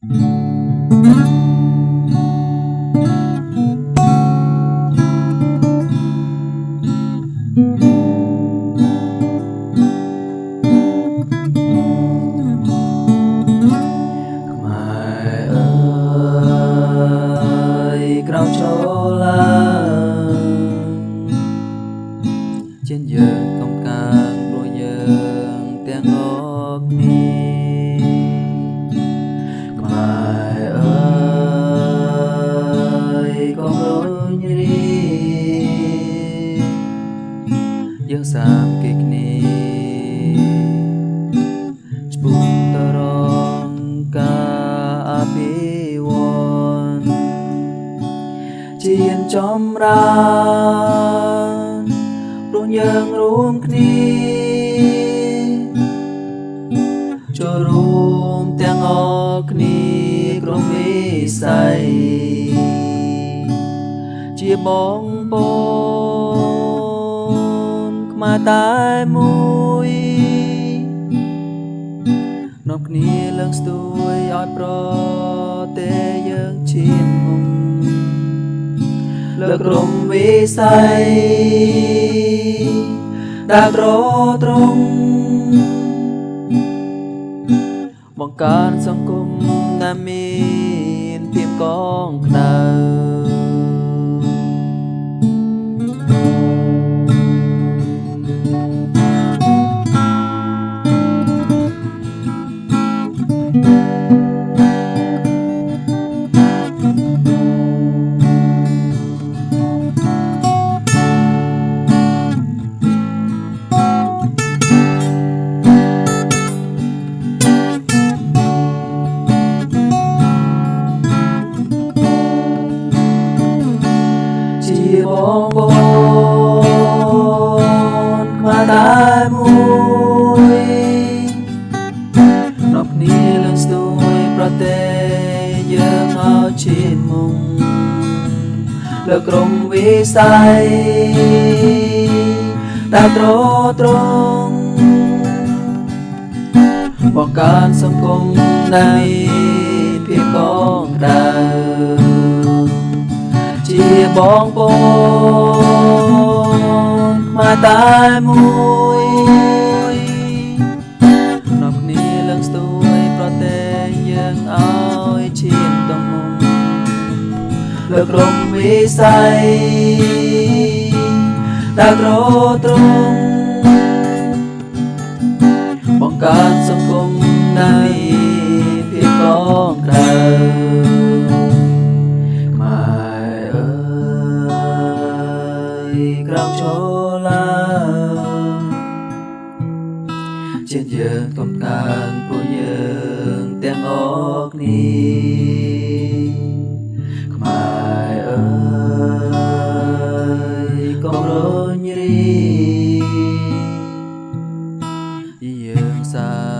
ក្រោមចូលឡើងជាយើងកំកាងព្រោះយើងទាំងអស់គ្នាខ្មែរអើយកុំរញរីយើងសាមគ្គីគ្នាឆ្ពោះទៅរកការអភិវឌ្ឍជាចម្រើនព្រោះយើងរួមគ្នាចូលរួមទាំងអស់គ្នាក្រុមវិស័យជាបងប្អូនខ្មែរតែមួយនាំគ្នាលើកស្ទួយឲ្យប្រទេសយើងឈានមុខលើក្រុមវិស័យដែលត្រត្រង់បង្កើនសង្គមដែលមានភាពកងក្ដៅបងប្អូនខ្មែរតែមួយនាំគ្នាលើកស្ទួយប្រទេសយើងឲ្យឈានមុខលើក្រុមវិស័យដែលត្រត្រង់បង្កើនសង្គមដែលមានភាពកងក្ដៅជាបងប្អូនខ្មែរតែមួយនាំគ្នាលើកស្ទួយប្រទេសយើងឲ្យឈានទៅមុខលើក្រុមវិស័យដែលត្រត្រង់បង្កើនសង្គមដែលមានភាពកងក្ដៅក្រោមចូលឡើងជាយើងកំកាងព្រោះយើងទាំងអស់គ្នាខ្មែរអើយកុំរញរីយើងសា